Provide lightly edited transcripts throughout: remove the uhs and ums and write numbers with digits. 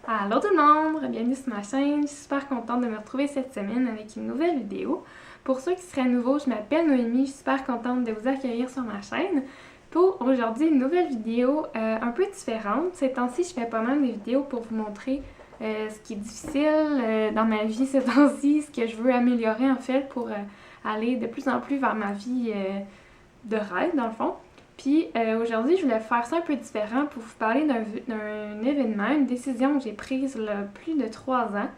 Allô tout le monde, bienvenue sur ma chaîne, je suis super contente de me retrouver cette semaine avec une nouvelle vidéo. Pour ceux qui seraient nouveaux, je m'appelle Noémie, je suis super contente de vous accueillir sur ma chaîne. Pour aujourd'hui, une nouvelle vidéo un peu différente. Ces temps-ci, je fais pas mal de vidéos pour vous montrer ce qui est difficile dans ma vie ces temps-ci, ce que je veux améliorer en fait pour aller de plus en plus vers ma vie de rêve dans le fond. Puis aujourd'hui, je voulais faire ça un peu différent pour vous parler d'un événement, une décision que j'ai prise il y a plus de 3 ans.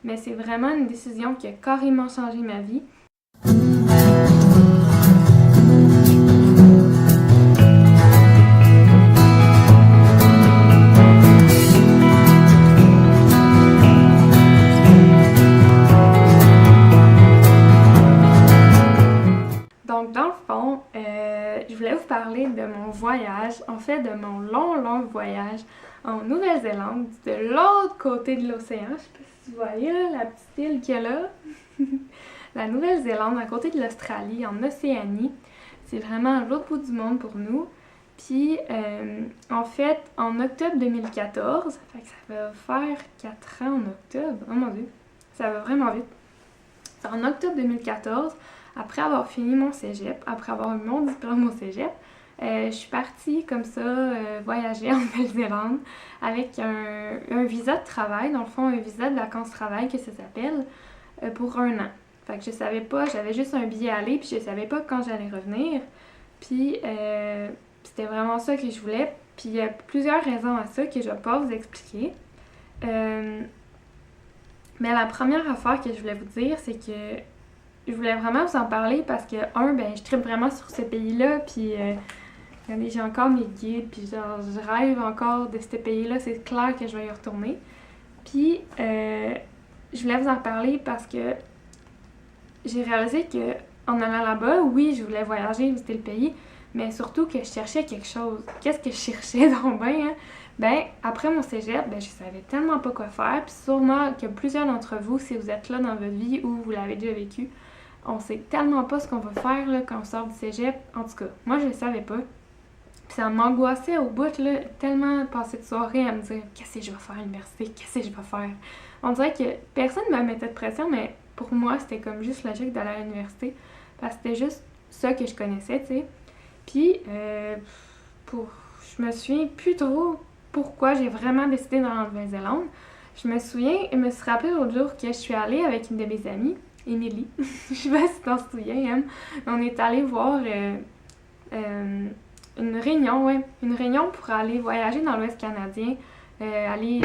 Mais c'est vraiment une décision qui a carrément changé ma vie. Donc, dans le fond, je voulais vous parler de mon voyage, en fait de mon long voyage en Nouvelle-Zélande, de l'autre côté de l'océan. Je sais pas si vous voyez là, la petite île qu'il y a là. La Nouvelle-Zélande, à côté de l'Australie, en Océanie. C'est vraiment à l'autre bout du monde pour nous. Puis, en fait, en octobre 2014, fait que ça va faire 4 ans en octobre, oh mon dieu, ça va vraiment vite. C'est en octobre 2014, après avoir fini mon cégep, après avoir eu mon diplôme au cégep, je suis partie comme ça voyager en Nouvelle-Zélande avec un visa de travail, dans le fond un visa de vacances-travail que ça s'appelle, pour 1 an. Fait que je savais pas, j'avais juste un billet aller puis je savais pas quand j'allais revenir. Puis c'était vraiment ça que je voulais. Puis il y a plusieurs raisons à ça que je vais pas vous expliquer. Mais la première affaire que je voulais vous dire, c'est que je voulais vraiment vous en parler parce que, je tripe vraiment sur ce pays-là, puis regardez, j'ai encore mes guides, puis genre, je rêve encore de ce pays-là, c'est clair que je vais y retourner. Puis, je voulais vous en parler parce que j'ai réalisé que en allant là-bas, oui, je voulais voyager, visiter le pays, mais surtout que je cherchais quelque chose. Qu'est-ce que je cherchais donc bien, hein? Ben, après mon cégep, je savais tellement pas quoi faire, puis sûrement que plusieurs d'entre vous, si vous êtes là dans votre vie ou vous l'avez déjà vécu, on sait tellement pas ce qu'on va faire là, quand on sort du cégep. En tout cas, moi je le savais pas. Puis ça m'angoissait au bout, là, tellement passer de soirée à me dire qu'est-ce que je vais faire à l'université, qu'est-ce que je vais faire. On dirait que personne ne me mettait de pression, mais pour moi c'était comme juste logique d'aller à l'université, parce que c'était juste ça que je connaissais, tu sais. Puis, je me souviens plus trop pourquoi j'ai vraiment décidé d'aller en Nouvelle-Zélande. Je me suis rappelé l'autre jour que je suis allée avec une de mes amies, Émilie. Je sais pas si t'en souviens, hein? On est allé voir une réunion pour aller voyager dans l'Ouest canadien, aller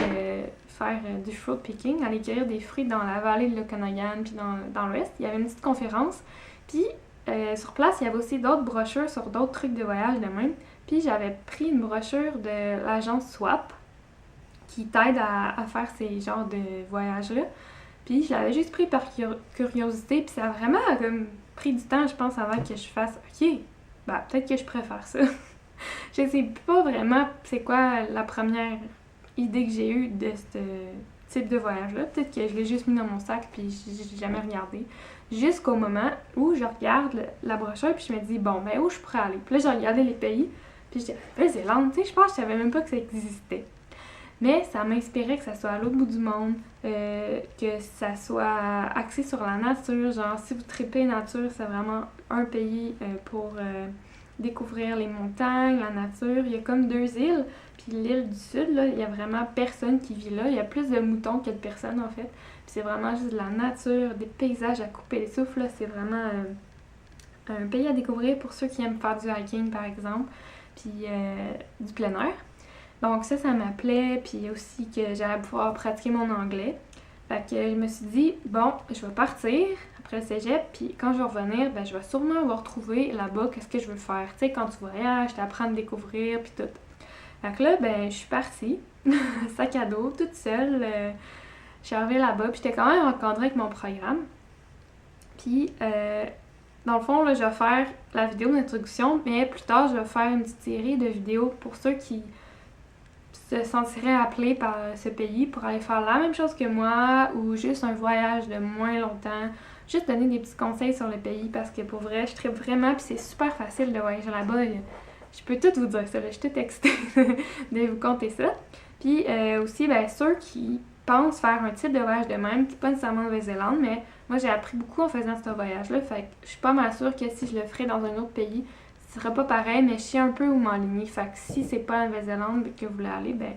faire du fruit picking, aller cueillir des fruits dans la vallée de l'Okanagan, puis dans l'Ouest. Il y avait une petite conférence, puis sur place, il y avait aussi d'autres brochures sur d'autres trucs de voyage de même. Puis j'avais pris une brochure de l'agence Swap qui t'aide à faire ces genres de voyages-là. Puis je l'avais juste pris par curiosité, puis ça a vraiment comme pris du temps, je pense, avant que je fasse « Ok, peut-être que je préfère ça. » Je sais pas vraiment c'est quoi la première idée que j'ai eue de ce type de voyage-là. Peut-être que je l'ai juste mis dans mon sac, puis j'ai jamais regardé. Jusqu'au moment où je regarde la brochure, puis je me dis « Bon, où je pourrais aller? » Puis là, j'ai regardé les pays, puis je dis « Nouvelle-Zélande, tu sais, je pense que je savais même pas que ça existait. » Mais ça m'inspirait que ça soit à l'autre bout du monde, que ça soit axé sur la nature. Genre, si vous tripez nature, c'est vraiment un pays pour découvrir les montagnes, la nature. Il y a comme 2 îles, puis l'île du sud, là, il y a vraiment personne qui vit là. Il y a plus de moutons que de personnes, en fait. Puis c'est vraiment juste de la nature, des paysages à couper les souffles. Là. C'est vraiment un pays à découvrir pour ceux qui aiment faire du hiking, par exemple, puis du plein air. Donc ça m'appelait, puis aussi que j'allais pouvoir pratiquer mon anglais. Fait que je me suis dit, bon, je vais partir après le cégep, puis quand je vais revenir, je vais sûrement avoir trouvé là-bas qu'est-ce que je veux faire. Tu sais, quand tu voyages, t'apprends à découvrir, puis tout. Fait que là, je suis partie, sac à dos, toute seule. Je suis arrivée là-bas, puis j'étais quand même encadrée avec mon programme. Puis, dans le fond, là, je vais faire la vidéo d'introduction, mais plus tard, je vais faire une petite série de vidéos pour ceux qui se sentiraient appelés par ce pays pour aller faire la même chose que moi ou juste un voyage de moins longtemps. Juste donner des petits conseils sur le pays parce que pour vrai, je tripe vraiment puis c'est super facile de voyager là-bas. Je peux tout vous dire ça, là, je suis toute excitée de vous conter ça. Puis aussi, ben, ceux qui pensent faire un type de voyage de même, qui n'est pas nécessairement en Nouvelle-Zélande, mais moi j'ai appris beaucoup en faisant ce voyage-là, fait que je suis pas mal sûre que si je le ferais dans un autre pays, ce sera pas pareil, mais je sais un peu où m'enligner. Fait que si c'est pas en Nouvelle-Zélande que vous voulez aller, ben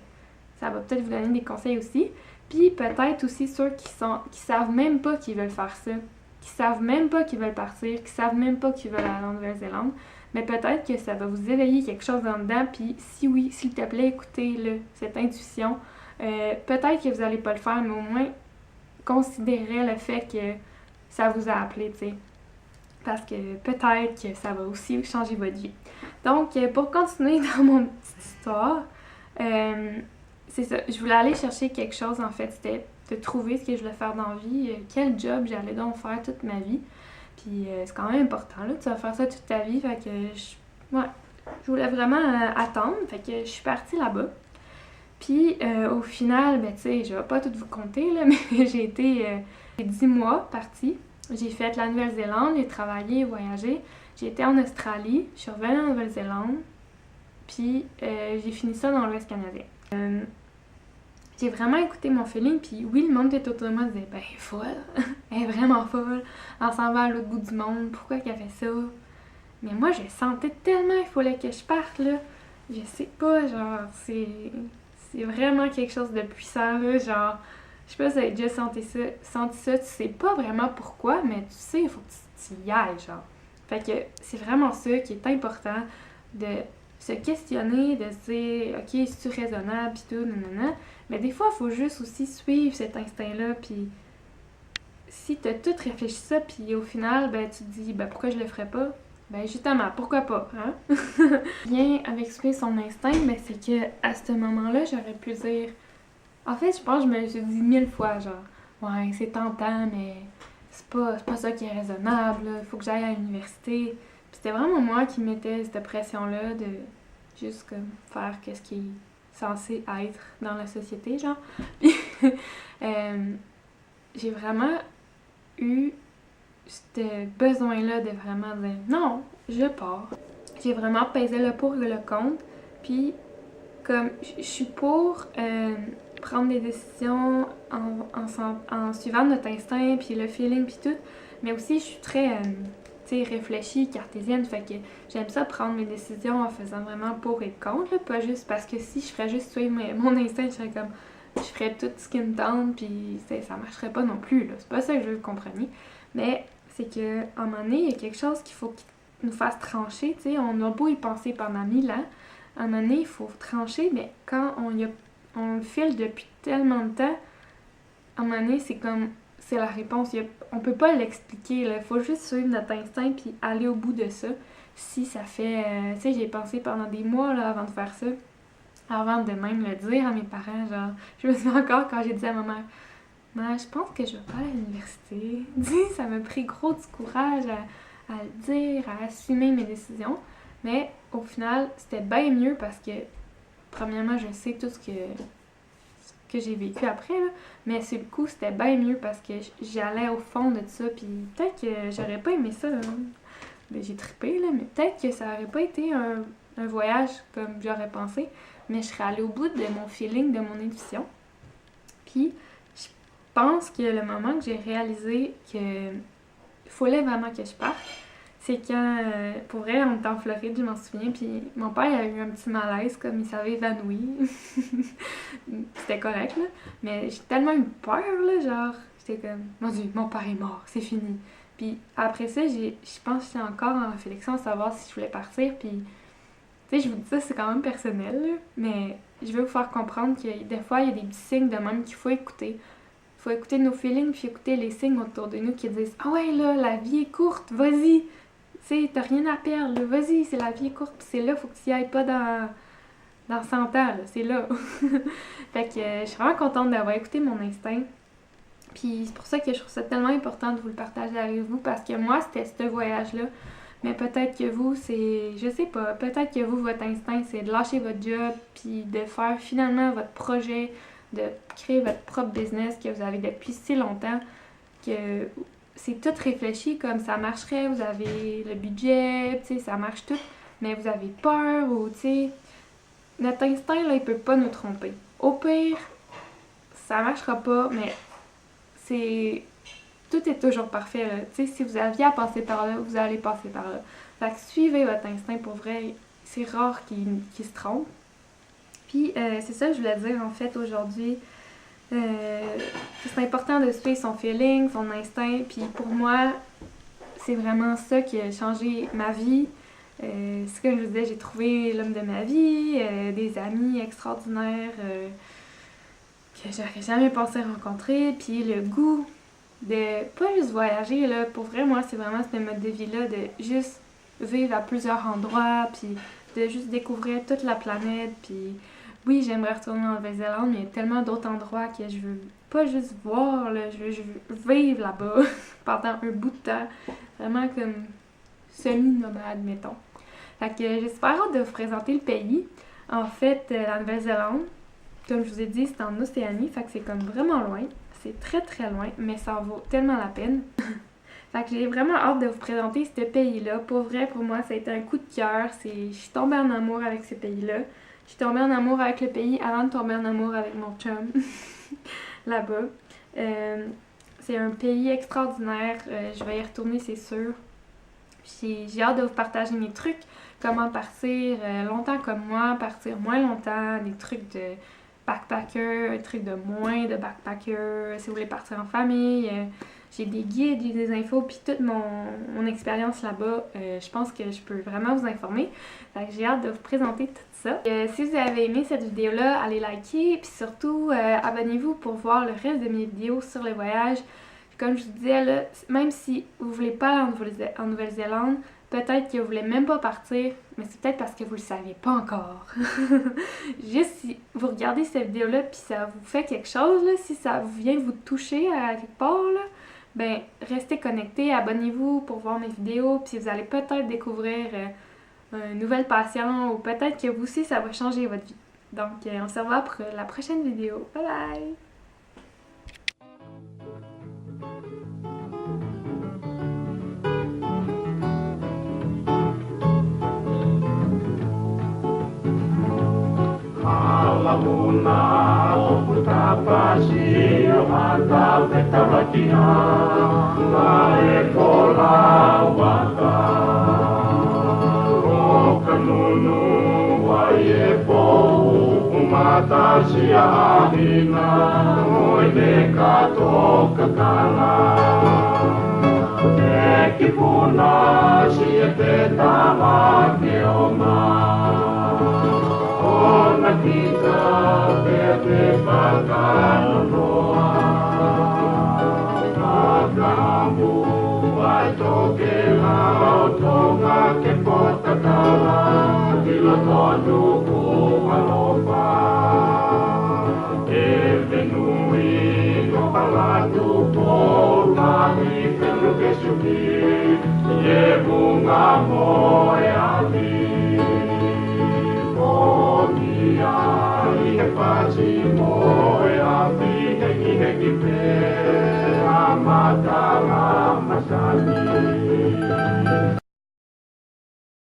ça va peut-être vous donner des conseils aussi. Puis peut-être aussi ceux qui savent même pas qu'ils veulent faire ça, qui savent même pas qu'ils veulent partir, qui savent même pas qu'ils veulent aller en Nouvelle-Zélande, mais peut-être que ça va vous éveiller quelque chose en dedans, puis si oui, s'il te plaît, écoutez-le, cette intuition. Peut-être que vous n'allez pas le faire, mais au moins, considérez le fait que ça vous a appelé, tu sais. Parce que peut-être que ça va aussi changer votre vie. Donc, pour continuer dans mon petite histoire, c'est ça. Je voulais aller chercher quelque chose, en fait. C'était de trouver ce que je voulais faire dans la vie, quel job j'allais donc faire toute ma vie. Puis, c'est quand même important, là. Tu vas faire ça toute ta vie. Fait que, je voulais vraiment attendre. Fait que je suis partie là-bas. Puis, au final, ben, tu sais, je vais pas tout vous compter, là, mais j'ai été 10 mois partie. J'ai fait la Nouvelle-Zélande, j'ai travaillé, voyagé. J'ai été en Australie, je suis revenue en Nouvelle-Zélande, puis j'ai fini ça dans l'Ouest canadien. J'ai vraiment écouté mon feeling, puis oui, le monde était autour de moi disait « Ben, elle est folle, elle est vraiment folle, elle s'en va à l'autre bout du monde, pourquoi qu'elle fait ça? » Mais moi, je sentais tellement qu'il fallait que je parte, là. Je sais pas, genre, c'est vraiment quelque chose de puissant, là, genre... Je sais pas si vous avez déjà senti ça, tu sais pas vraiment pourquoi, mais tu sais, il faut que tu y ailles, genre. Fait que c'est vraiment ça qui est important, de se questionner, de se dire, ok, c'est-tu raisonnable, pis tout, nanana. Mais des fois, il faut juste aussi suivre cet instinct-là, puis si t'as tout réfléchi ça, puis au final, ben tu te dis, ben pourquoi je le ferais pas? Ben justement, pourquoi pas, hein? Bien avec suivre son instinct, ben c'est que à ce moment-là, j'aurais pu dire... En fait, je pense que je me le suis dit 1000 fois, genre, ouais, c'est tentant, mais c'est pas ça qui est raisonnable, il faut que j'aille à l'université. Puis c'était vraiment moi qui mettais cette pression-là de juste comme faire ce qui est censé être dans la société, genre. Puis j'ai vraiment eu ce besoin-là de vraiment dire non, je pars. J'ai vraiment pesé le pour et le contre, puis comme je suis pour prendre des décisions en suivant notre instinct, puis le feeling, puis tout, mais aussi je suis très réfléchie, cartésienne, fait que j'aime ça prendre mes décisions en faisant vraiment pour et contre, là, pas juste parce que si je ferais juste suivre mon instinct, je serais comme, je ferais tout ce qui me tente, puis ça marcherait pas non plus, là, c'est pas ça que je veux que vous compreniez, mais c'est que à un moment donné, il y a quelque chose qu'il faut qu'il nous fasse trancher, tu sais, on a beau y penser pendant 1000 ans, à un moment donné, il faut trancher, mais quand on le file depuis tellement de temps, à un moment donné, c'est la réponse. On peut pas l'expliquer, il faut juste suivre notre instinct puis aller au bout de ça. Si ça fait... tu sais, j'ai pensé pendant des mois là, avant de faire ça, avant de même le dire à mes parents, genre... Je me souviens encore quand j'ai dit à ma mère, « Maman, je pense que je vais pas aller à l'université. » Ça m'a pris gros du courage à le dire, à assumer mes décisions. Mais au final, c'était bien mieux parce que, premièrement, je sais tout ce que j'ai vécu après, là, mais sur le coup, c'était bien mieux parce que j'allais au fond de ça, puis peut-être que j'aurais pas aimé ça, là. Ben, j'ai trippé, là, mais peut-être que ça aurait pas été un voyage comme j'aurais pensé, mais je serais allée au bout de mon feeling, de mon intuition. Puis, je pense que le moment que j'ai réalisé que fallait vraiment que je parte, c'est quand, pour vrai, on était en Floride, je m'en souviens, puis mon père a eu un petit malaise, comme il s'avait évanoui. C'était correct, là. Mais j'ai tellement eu peur, là, genre, j'étais comme, mon Dieu, mon père est mort, c'est fini. Puis après ça, je pense que j'étais encore en réflexion à savoir si je voulais partir, puis, tu sais, je vous dis ça, c'est quand même personnel, là, mais je veux vous faire comprendre que des fois, il y a des petits signes de même qu'il faut écouter. Il faut écouter nos feelings, puis écouter les signes autour de nous qui disent « Ah ouais, là, la vie est courte, vas-y! » Tu sais, t'as rien à perdre, là. Vas-y, c'est la vie est courte, pis c'est là, faut que tu y ailles pas dans 100 ans, là, c'est là. Fait que je suis vraiment contente d'avoir écouté mon instinct. Puis c'est pour ça que je trouve ça tellement important de vous le partager avec vous, parce que moi, c'était ce voyage-là. Mais peut-être que vous, c'est... Je sais pas, peut-être que vous, votre instinct, c'est de lâcher votre job, puis de faire finalement votre projet, de créer votre propre business que vous avez depuis si longtemps, que... C'est tout réfléchi comme ça marcherait, vous avez le budget, tu sais, ça marche tout, mais vous avez peur ou, tu sais, notre instinct, là, il peut pas nous tromper. Au pire, ça marchera pas, mais c'est... Tout est toujours parfait, là. Tu sais, si vous aviez à passer par là, vous allez passer par là. Fait que suivez votre instinct, pour vrai. C'est rare qu'il se trompe. Puis, c'est ça que je voulais dire, en fait, aujourd'hui. C'est important de suivre son feeling, son instinct. Puis, pour moi, c'est vraiment ça qui a changé ma vie. C'est comme je vous disais, j'ai trouvé l'homme de ma vie, des amis extraordinaires que j'aurais jamais pensé rencontrer. Puis, le goût de pas juste voyager, là. Pour vrai, moi, c'est vraiment ce mode de vie-là, de juste vivre à plusieurs endroits, puis de juste découvrir toute la planète, puis oui, j'aimerais retourner en Nouvelle-Zélande, mais il y a tellement d'autres endroits que je veux pas juste voir, là, je veux vivre là-bas pendant un bout de temps, vraiment comme semi-nomade, mettons. Fait que j'espère hâte de vous présenter le pays. En fait, la Nouvelle-Zélande, comme je vous ai dit, c'est en Océanie, fait que c'est comme vraiment loin. C'est très très loin, mais ça en vaut tellement la peine. Fait que j'ai vraiment hâte de vous présenter ce pays-là. Pour vrai, pour moi, ça a été un coup de cœur. Je suis tombée en amour avec ce pays-là. Je suis tombée en amour avec le pays avant de tomber en amour avec mon chum là-bas. C'est un pays extraordinaire. Je vais y retourner, c'est sûr. Puis j'ai hâte de vous partager mes trucs. Comment partir longtemps comme moi, partir moins longtemps, des trucs de backpacker, un truc de moins de backpacker, si vous voulez partir en famille. J'ai des guides, j'ai des infos, puis toute mon expérience là-bas, je pense que je peux vraiment vous informer. Fait que j'ai hâte de vous présenter tout ça. Si vous avez aimé cette vidéo-là, allez liker, puis surtout, abonnez-vous pour voir le reste de mes vidéos sur le voyage. Comme je vous disais, là, même si vous voulez pas aller en Nouvelle-Zélande, peut-être que vous voulez même pas partir, mais c'est peut-être parce que vous le saviez pas encore. Juste si vous regardez cette vidéo-là puis ça vous fait quelque chose, là, si ça vient vous toucher à quelque part, là, ben restez connectés, abonnez-vous pour voir mes vidéos, puis vous allez peut-être découvrir une nouvelle passion ou peut-être que vous aussi ça va changer votre vie. Donc on se revoit pour la prochaine vidéo. Bye bye! Muna o putapasi o hata petalakia na e kola waka o kanunu wa e po umata si ahina o ne kato kakana e kipuna si e te tama ke o kita bete bakal roa kamu ai toke la tonga ke pota kala kilo tonu ku alofa e venui no palatu porta mi pelu ke suki ye bunga moe ali Ai, e fazimo